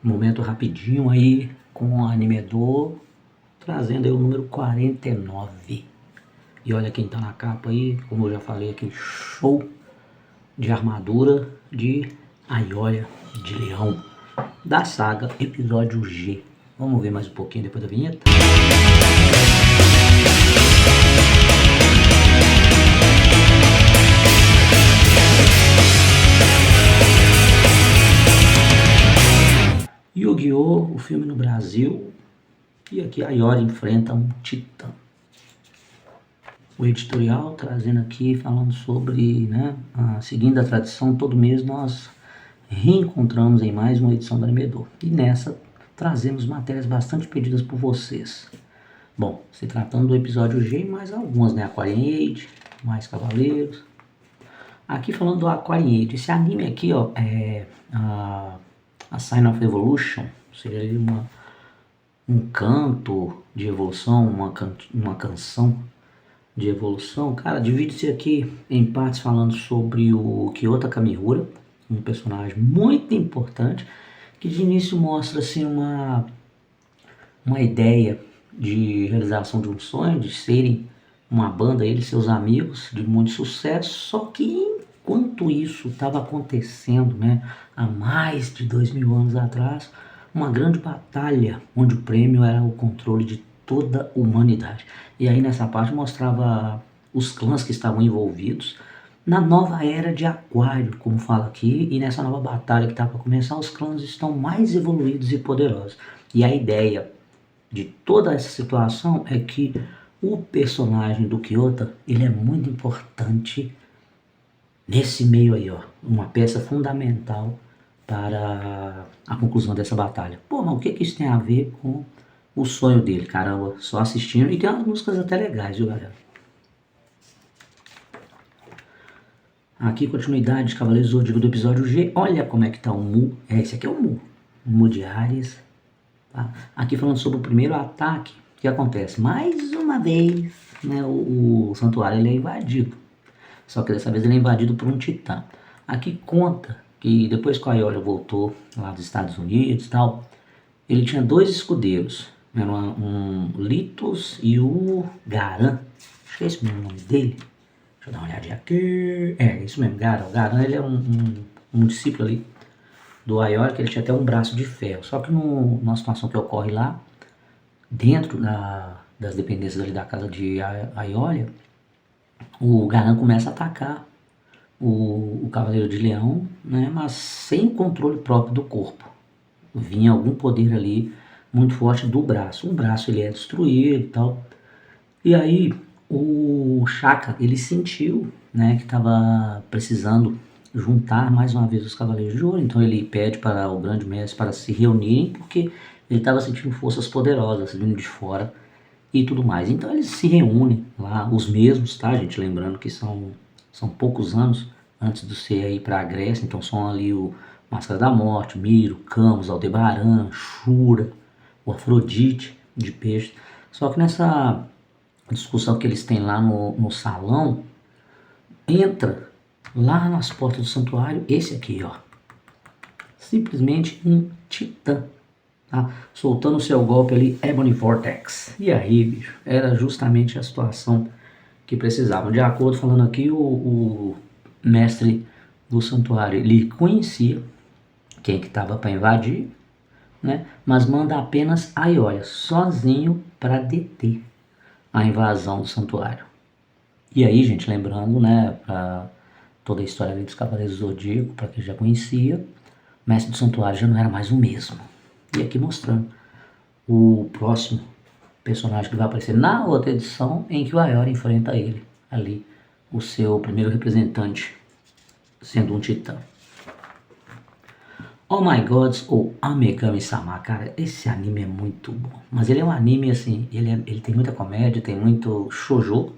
Momento rapidinho aí com o Animedor, trazendo aí o número 49. E olha quem tá na capa aí, como eu já falei, aquele show de armadura de Aiolia de Leão, da saga Episódio G. Vamos ver mais um pouquinho depois da vinheta? Yu-Gi-Oh! O filme no Brasil. E aqui a Aiolia enfrenta um titã. O editorial trazendo aqui, falando sobre, seguindo a tradição, todo mês nós reencontramos em mais uma edição do Animedor. E nessa trazemos matérias bastante pedidas por vocês. Bom, se tratando do episódio G, mais algumas, né? Aquarian Age, mais Cavaleiros. Aqui falando do Aquarian Age, esse anime aqui, ó, é a Sign of Evolution, seria um canto de evolução, uma canção de evolução. Cara, divide-se aqui em partes falando sobre o Kyota Kamihura, um personagem muito importante, que de início mostra assim uma ideia de realização de um sonho, de serem uma banda, ele e seus amigos, de muito sucesso, só que enquanto isso estava acontecendo, né, há mais de 2000 anos atrás, uma grande batalha, onde o prêmio era o controle de toda a humanidade. E aí nessa parte mostrava os clãs que estavam envolvidos na nova era de Aquário, como fala aqui, e nessa nova batalha que está para começar, os clãs estão mais evoluídos e poderosos. E a ideia de toda essa situação é que o personagem do Kyota, ele é muito importante nesse meio aí, ó, uma peça fundamental para a conclusão dessa batalha. Pô, mas o que isso tem a ver com o sonho dele? Caramba, só assistindo. E tem umas músicas até legais, viu, galera? Aqui, continuidade de Cavaleiros do Zodíaco do episódio G. Olha como é que tá o Mu. Esse aqui é o Mu. O Mu de Ares. Tá? Aqui falando sobre o primeiro ataque. O que acontece? Mais uma vez, né, o santuário ele é invadido. Só que dessa vez ele é invadido por um titã. Aqui conta que depois que o Aiolia voltou lá dos Estados Unidos e tal, ele tinha dois escudeiros. Era um Litos e o Garan. Acho que é esse mesmo o nome dele. Deixa eu dar uma olhadinha aqui. É, isso mesmo, Garan. O Garan ele é um discípulo ali do Aiolia, que ele tinha até um braço de ferro. Só que numa situação que ocorre lá, dentro das dependências ali da casa de Aiolia, o Garan começa a atacar o Cavaleiro de Leão, né, mas sem controle próprio do corpo. Vinha algum poder ali muito forte do braço. O braço ele é destruído e tal. E aí o Shaka ele sentiu, né, que estava precisando juntar mais uma vez os Cavaleiros de Ouro. Então ele pede para o Grande Mestre para se reunirem, porque ele estava sentindo forças poderosas vindo de fora e tudo mais. Então eles se reúnem lá, os mesmos, tá, gente? Lembrando que são poucos anos antes de você ir para a Grécia. Então são ali o Máscara da Morte, Miro, Camus, Aldebaran, Shura, o Afrodite de peixe. Só que nessa discussão que eles têm lá no salão, entra lá nas portas do santuário esse aqui, ó, simplesmente um titã, tá? Soltando o seu golpe ali, Ebony Vortex. E aí, bicho, era justamente a situação que precisavam. De acordo, falando aqui, o mestre do santuário, ele conhecia quem que estava para invadir, né? Mas manda apenas Aiolia sozinho para deter a invasão do santuário. E aí, gente, lembrando, né, para toda a história ali dos Cavaleiros do Zodíaco, para quem já conhecia, o mestre do santuário já não era mais o mesmo. E aqui mostrando o próximo personagem que vai aparecer na outra edição, em que o Aiolia enfrenta ele ali, o seu primeiro representante, sendo um titã. Oh My Gods ou Amegami-sama, cara, esse anime é muito bom. Mas ele é um anime assim, ele tem muita comédia, tem muito shoujo,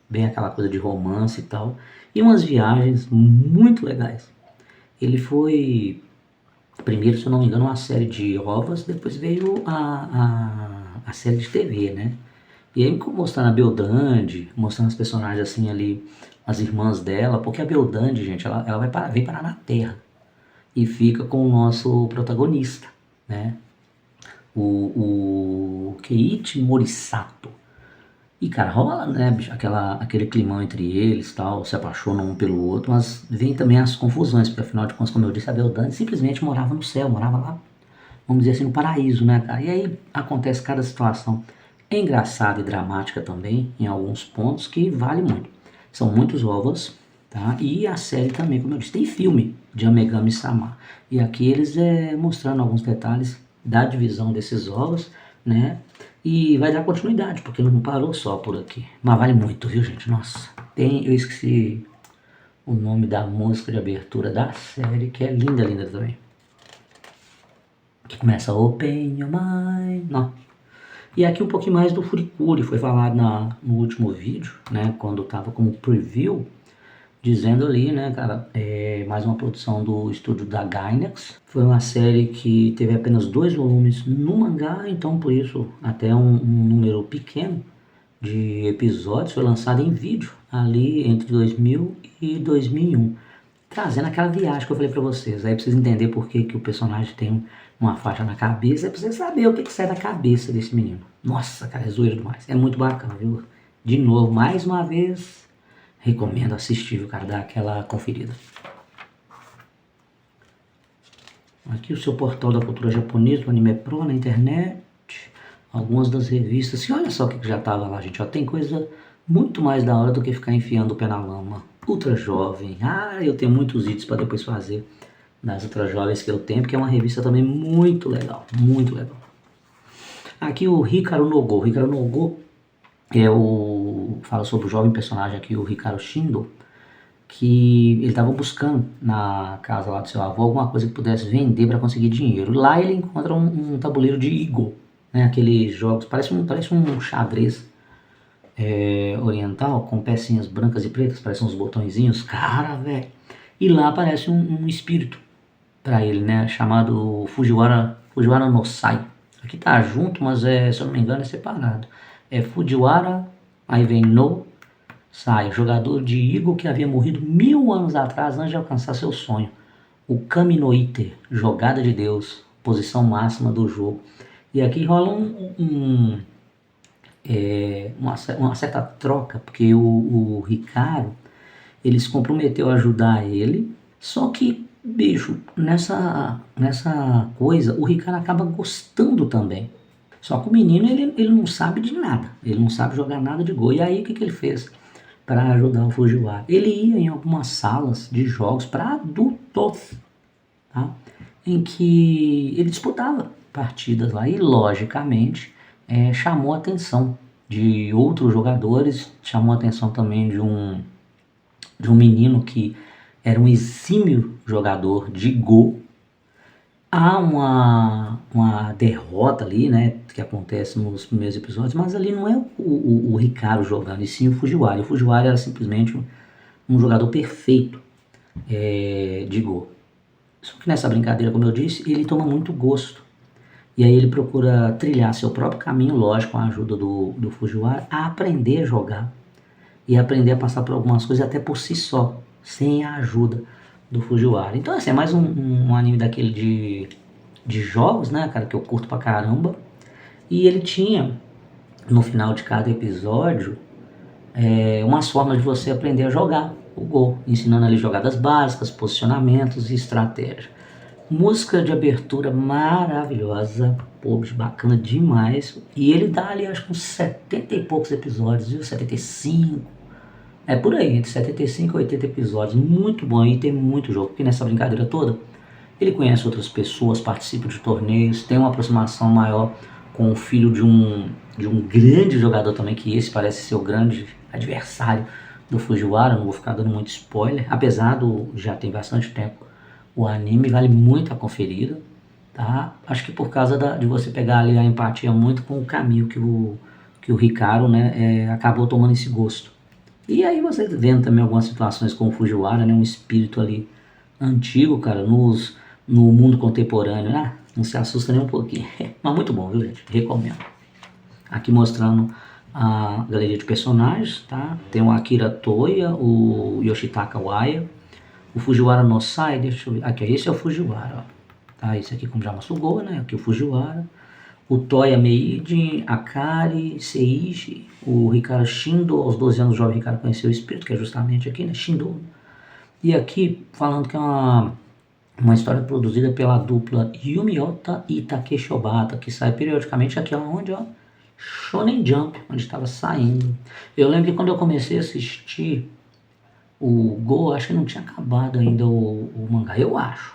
bem aquela coisa de romance e tal, e umas viagens muito legais. Ele foi, primeiro, se eu não me engano, uma série de ovas, depois veio a série de TV, né? E aí mostrando a Beldande, mostrando os personagens assim ali, as irmãs dela, porque a Beldande, gente, ela vem parar na Terra e fica com o nosso protagonista, né? O Keiichi Morisato. E, cara, rola, né, bicho, aquele climão entre eles, tal, se apaixonam um pelo outro, mas vem também as confusões, porque afinal de contas, como eu disse, a Beldane simplesmente morava no céu, morava lá, vamos dizer assim, no paraíso, né, cara? E aí acontece cada situação engraçada e dramática também, em alguns pontos, que vale muito. São muitos ovos, tá? E a série também, como eu disse, tem filme de Amegami-sama. E aqui eles mostrando alguns detalhes da divisão desses ovos, né? E vai dar continuidade, porque não parou só por aqui. Mas vale muito, viu, gente? Nossa, eu esqueci o nome da música de abertura da série, que é linda, linda também. Que começa Open Your Mind. Não. E aqui um pouquinho mais do Furikuri, foi falado no último vídeo, né? Quando tava como preview, dizendo ali, né, cara, mais uma produção do estúdio da Gainax. Foi uma série que teve apenas 2 volumes no mangá, então por isso até um número pequeno de episódios foi lançado em vídeo ali entre 2000 e 2001, trazendo aquela viagem que eu falei pra vocês. Aí pra vocês entenderem por que o personagem tem uma faixa na cabeça, é pra vocês saberem o que sai da cabeça desse menino. Nossa, cara, é zoeiro demais. É muito bacana, viu? De novo, mais uma vez, recomendo assistir, viu, cara? Dar aquela conferida. Aqui o seu portal da cultura japonesa, o Anime Pro, na internet. Algumas das revistas. E olha só o que já tava lá, gente. Ó, tem coisa muito mais da hora do que ficar enfiando o pé na lama. Ultra Jovem. Ah, eu tenho muitos vídeos para depois fazer das Ultra Jovens que eu tenho, porque é uma revista também muito legal. Muito legal. Aqui o Hikaru no Go. O Hikaru no Go fala sobre o jovem personagem aqui, o Hikaru Shindo, que ele estava buscando na casa lá do seu avô alguma coisa que pudesse vender para conseguir dinheiro. Lá ele encontra um tabuleiro de Igo, né? Aqueles jogos, parece um xadrez oriental, com pecinhas brancas e pretas, parecem uns botõezinhos. Cara, velho. E lá aparece um espírito para ele, né? Chamado Fujiwara no Sai. Aqui tá junto, mas se eu não me engano é separado. É Fujiwara, aí vem no Sai, jogador de Igo que havia morrido 1000 anos atrás antes de alcançar seu sonho. O Kami no Ite, jogada de Deus, posição máxima do jogo. E aqui rola uma certa troca, porque o Ricardo, ele se comprometeu a ajudar ele, só que, bicho, nessa coisa, o Ricardo acaba gostando também. Só que o menino, ele não sabe de nada, ele não sabe jogar nada de gol. E aí, o que ele fez para ajudar o Fujiwara? Ele ia em algumas salas de jogos para adultos, tá? Em que ele disputava partidas lá e, logicamente, chamou a atenção de outros jogadores, chamou a atenção também de um menino que era um exímio jogador de Go. Há uma derrota ali, né, que acontece nos primeiros episódios, mas ali não é o Ricardo jogando, e sim o Fujiwara. O Fujiwara era simplesmente um jogador perfeito de Go. Só que nessa brincadeira, como eu disse, ele toma muito gosto. E aí ele procura trilhar seu próprio caminho, lógico, com a ajuda do Fujiwara, a aprender a jogar. E aprender a passar por algumas coisas até por si só, sem a ajuda do Fujiwara. Então, assim, é mais um anime daquele de jogos, né, cara, que eu curto pra caramba. E ele tinha, no final de cada episódio, umas formas de você aprender a jogar o Go, ensinando ali jogadas básicas, posicionamentos e estratégia. Música de abertura maravilhosa, pô, bacana demais. E ele dá ali, acho que uns 70 e poucos episódios, viu? 75. É por aí, entre 75 e 80 episódios. Muito bom, e tem muito jogo. Porque nessa brincadeira toda, ele conhece outras pessoas, participa de torneios, tem uma aproximação maior com o filho de um grande jogador também, que esse parece ser o grande adversário do Fujiwara. Não vou ficar dando muito spoiler, apesar já tem bastante tempo. O anime vale muito a conferida, tá? Acho que por causa de você pegar ali a empatia muito com o caminho que o Ricardo, né, acabou tomando esse gosto. E aí você vendo também algumas situações com o Fujiwara, né, um espírito ali antigo, cara, no mundo contemporâneo, né? Não se assusta nem um pouquinho. Mas muito bom, viu, gente? Recomendo. Aqui mostrando a galeria de personagens, tá? Tem o Akira Toya, o Yoshitaka Waya, o Fujiwara no Sai, deixa eu ver. Aqui, esse é o Fujiwara, ó. tá? Esse aqui, como já mostrou, o Goa, né? Aqui o Fujiwara, o Toya Meiji, Akari, Seiji, o Ricardo Shindo. Aos 12 anos o jovem Ricardo conheceu o espírito, que é justamente aqui, né? Shindo. E aqui falando que é uma história produzida pela dupla Yumi Ota e Takeshi Obata, que sai periodicamente aqui onde, ó, Shonen Jump, onde estava saindo. Eu lembro que quando eu comecei a assistir o Go, acho que não tinha acabado ainda o mangá, eu acho.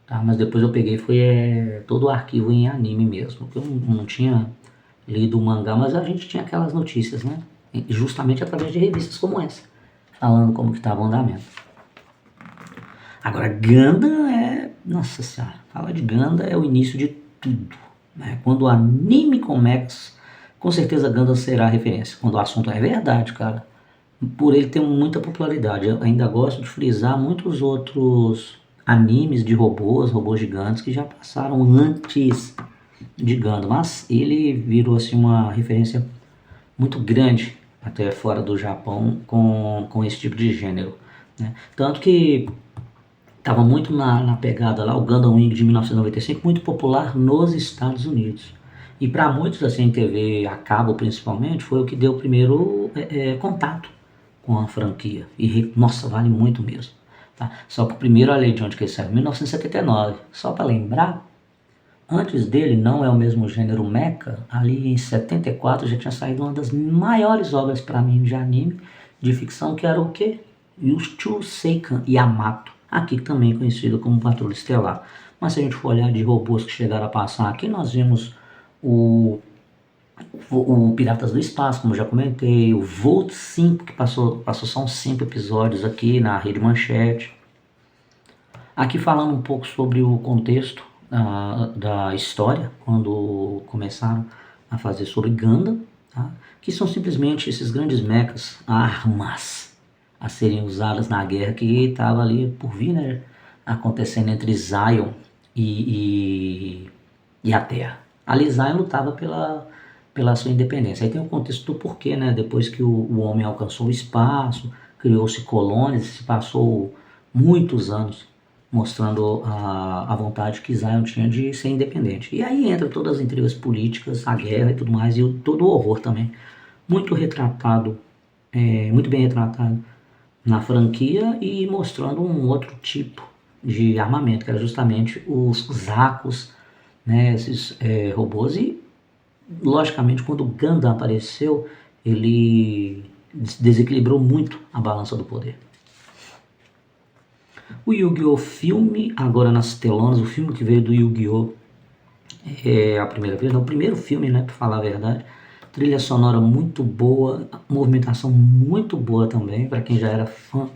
Tá? Mas depois eu peguei foi todo o arquivo em anime mesmo, porque eu não tinha lido o mangá, mas a gente tinha aquelas notícias, né? Justamente através de revistas como essa, falando como que estava o andamento. Agora, Gundam nossa senhora, falar de Gundam é o início de tudo. Né? Quando o anime começa, com certeza Gundam será a referência. Quando o assunto é verdade, cara. Por ele ter muita popularidade. Eu ainda gosto de frisar muitos outros animes de robôs gigantes que já passaram antes de Gundam. Mas ele virou assim uma referência muito grande até fora do Japão com esse tipo de gênero. Né? Tanto que estava muito na pegada lá, o Gundam Wing de 1995, muito popular nos Estados Unidos. E para muitos, assim, em TV a cabo principalmente, foi o que deu o primeiro contato com a franquia. E, nossa, vale muito mesmo. Tá? Só que o primeiro, olha aí de onde que ele saiu, 1979. Só para lembrar, antes dele, não é o mesmo gênero mecha, ali em 74 já tinha saído uma das maiores obras para mim de anime, de ficção, que era o quê? Yushu Seikan Yamato, aqui também conhecido como Patrulha Estelar. Mas se a gente for olhar de robôs que chegaram a passar aqui, nós vimos o Piratas do Espaço, como já comentei, o Volt 5, que passou só uns 5 episódios aqui na Rede Manchete. Aqui falando um pouco sobre o contexto da história, quando começaram a fazer sobre Gundam, tá? Que são simplesmente esses grandes mechas, armas a serem usadas na guerra que estava ali por vir, né, acontecendo entre Zion e a Terra. Ali Zion lutava pela sua independência. Aí tem o contexto do porquê, né? Depois que o homem alcançou o espaço, criou-se colônias, se passou muitos anos mostrando a vontade que Zion tinha de ser independente. E aí entra todas as intrigas políticas, a guerra e tudo mais, e todo o horror também. Muito retratado, muito bem retratado na franquia e mostrando um outro tipo de armamento, que era justamente os Zakos, né, esses robôs. E, logicamente, quando o Gundam apareceu, ele desequilibrou muito a balança do poder. O Yu-Gi-Oh! Filme, agora nas telonas, o filme que veio do Yu-Gi-Oh! É a primeira vez, não, o primeiro filme, né, pra falar a verdade. Trilha sonora muito boa, movimentação muito boa também, para quem já era fã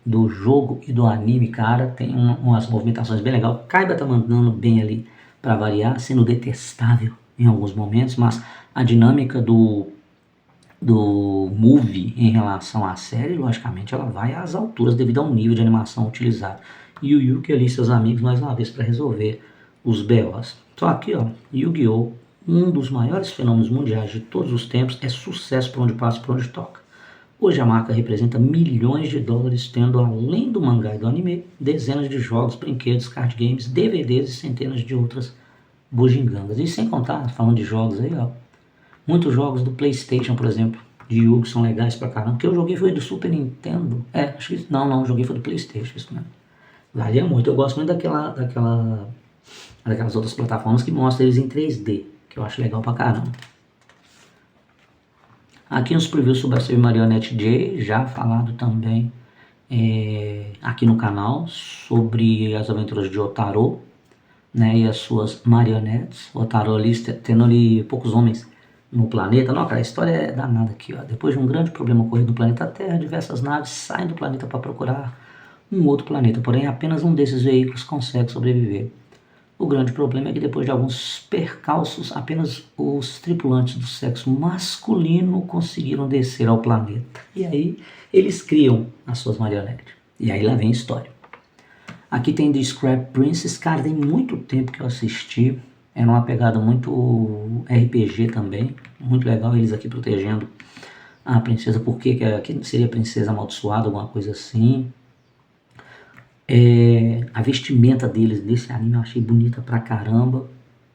do jogo e do anime, cara, tem umas movimentações bem legais. Kaiba tá mandando bem ali para variar, sendo detestável em alguns momentos, mas a dinâmica do movie em relação à série, logicamente, ela vai às alturas devido ao nível de animação utilizado. E o Yuki ali e seus amigos, mais uma vez, para resolver os BOs. Só aqui, ó, Yu-Gi-Oh! Um dos maiores fenômenos mundiais de todos os tempos, é sucesso por onde passa, por onde toca. Hoje a marca representa milhões de dólares, tendo, além do mangá e do anime, dezenas de jogos, brinquedos, card games, DVDs e centenas de outras bugigangas. E sem contar, falando de jogos aí, ó, muitos jogos do PlayStation, por exemplo, de Yu que são legais pra caramba. Que eu joguei foi do Super Nintendo. Acho que não, joguei foi do PlayStation, isso mesmo. Valia muito. Eu gosto muito daquelas outras plataformas que mostram eles em 3D, que eu acho legal pra caramba. Aqui uns previews sobre a Super Marionette J, já falado também aqui no canal, sobre as aventuras de Otaro, né, e as suas marionetes. Otaro ali tendo ali poucos homens no planeta. Não, cara, a história é danada aqui, ó. Depois de um grande problema ocorrido no planeta Terra, diversas naves saem do planeta para procurar um outro planeta, porém apenas um desses veículos consegue sobreviver. O grande problema é que depois de alguns percalços, apenas os tripulantes do sexo masculino conseguiram descer ao planeta. E aí eles criam as suas marionetes. E aí lá vem a história. Aqui tem The Scrap Princess, cara, tem muito tempo que eu assisti. Era uma pegada muito RPG também, muito legal, eles aqui protegendo a princesa, porque que seria princesa amaldiçoada, alguma coisa assim. A vestimenta deles, desse anime, eu achei bonita pra caramba.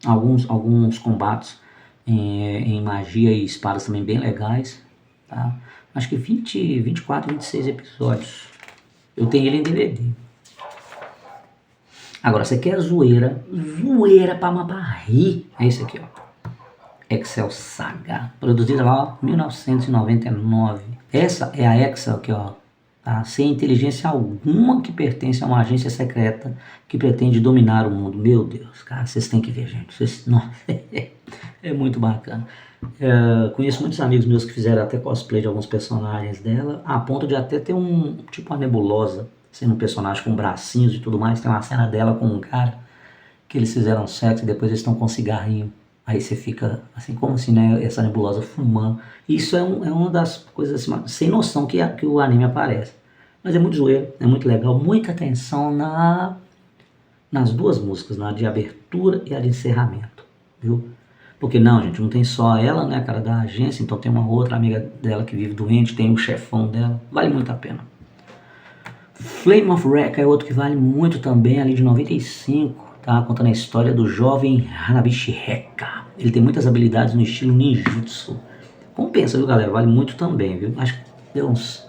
Alguns combates em magia e espadas também bem legais. Tá? Acho que 24, 26 episódios. Eu tenho ele em DVD. Agora, você quer zoeira pra rir. É esse aqui, ó. Excel Saga, produzida lá em 1999. Essa é a Excel aqui, ó. Tá? Sem inteligência alguma, que pertence a uma agência secreta que pretende dominar o mundo. Meu Deus, cara, vocês têm que ver, gente. Nossa, é muito bacana. Conheço muitos amigos meus que fizeram até cosplay de alguns personagens dela, a ponto de até ter tipo uma nebulosa, sendo um personagem com bracinhos e tudo mais. Tem uma cena dela com um cara que eles fizeram sexo e depois eles estão com um cigarrinho. Aí você fica assim, como assim, né? Essa nebulosa fumando. Isso é uma das coisas assim, sem noção que o anime aparece. Mas é muito zoeiro, é muito legal. Muita atenção nas duas músicas, na de abertura e a de encerramento, viu? Porque não, gente, não tem só ela, né, cara, da agência, então tem uma outra amiga dela que vive doente, tem o chefão dela. Vale muito a pena. Flame of Wreck é outro que vale muito também, ali de 95. Tá contando a história do jovem Hanabishi Reka. Ele tem muitas habilidades no estilo ninjutsu. Compensa, viu, galera? Vale muito também, viu? Acho que deu uns...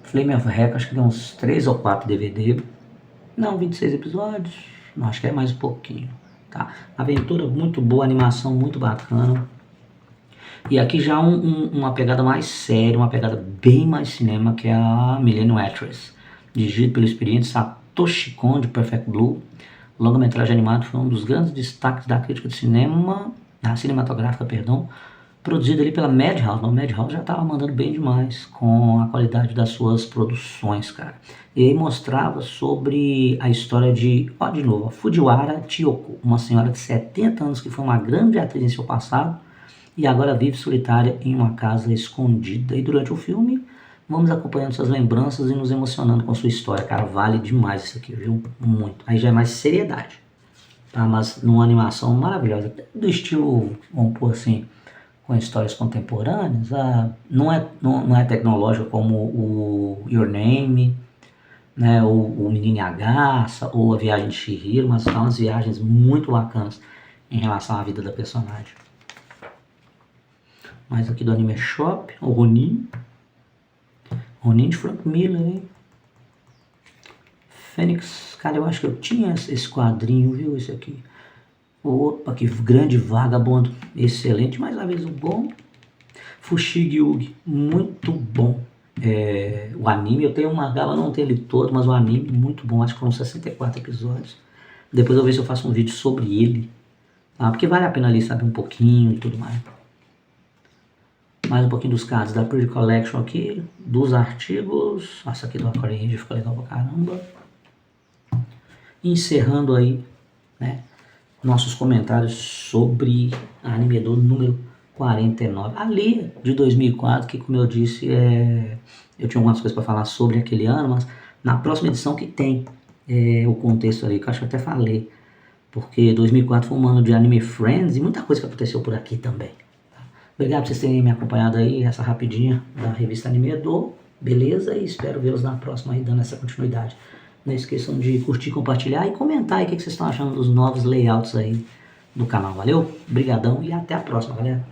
Flame of Reka, acho que deu uns 3 ou 4 DVD. Não, 26 episódios. Não, acho que é mais um pouquinho. Tá? Aventura muito boa, animação muito bacana. E aqui já uma pegada mais séria, uma pegada bem mais cinema, que é a Millennium Actress. Dirigido pelo experiente Satoshi Kon, de Perfect Blue. O longa-metragem animado foi um dos grandes destaques da crítica de cinema, cinematográfica, perdão, produzido ali pela Madhouse. A Madhouse já estava mandando bem demais com a qualidade das suas produções, cara. E aí mostrava sobre a história de novo, Fujiwara Chiyoko, uma senhora de 70 anos que foi uma grande atriz em seu passado e agora vive solitária em uma casa escondida. E durante o filme, vamos acompanhando suas lembranças e nos emocionando com sua história. Cara, vale demais isso aqui, viu? Muito. Aí já é mais seriedade, tá? Mas numa animação maravilhosa, do estilo, vamos pôr assim, com histórias contemporâneas. Não é tecnológico como o Your Name, né? Ou o Menino e a Garça, ou a Viagem de Chihiro, mas são umas viagens muito bacanas em relação à vida da personagem. Mais aqui do Anime Shop, o Ronin. Ronin de Frank Miller, hein? Fênix, cara, eu acho que eu tinha esse quadrinho, viu? Esse aqui. Opa, que grande vagabundo. Excelente, mais uma vez o bom. Fushigi Yugi, muito bom. O anime, eu tenho uma gala, não tenho ele todo, mas o anime, muito bom. Acho que foram 64 episódios. Depois eu vejo se eu faço um vídeo sobre ele. Tá? Porque vale a pena ali saber um pouquinho e tudo mais. Mais um pouquinho dos cards da Pretty Collection aqui, dos artigos. Nossa, aqui do Aquarium ficou legal pra caramba. Encerrando aí, né, nossos comentários sobre a Anime do número 49. Ali, de 2004, que como eu disse, eu tinha algumas coisas para falar sobre aquele ano, mas na próxima edição que tem o contexto ali, que eu acho que eu até falei. Porque 2004 foi um ano de Anime Friends e muita coisa que aconteceu por aqui também. Obrigado por vocês terem me acompanhado aí, essa rapidinha da revista Anime do, beleza? E espero vê-los na próxima aí, dando essa continuidade. Não esqueçam de curtir, compartilhar e comentar aí o que vocês estão achando dos novos layouts aí do canal. Valeu? Obrigadão e até a próxima, galera.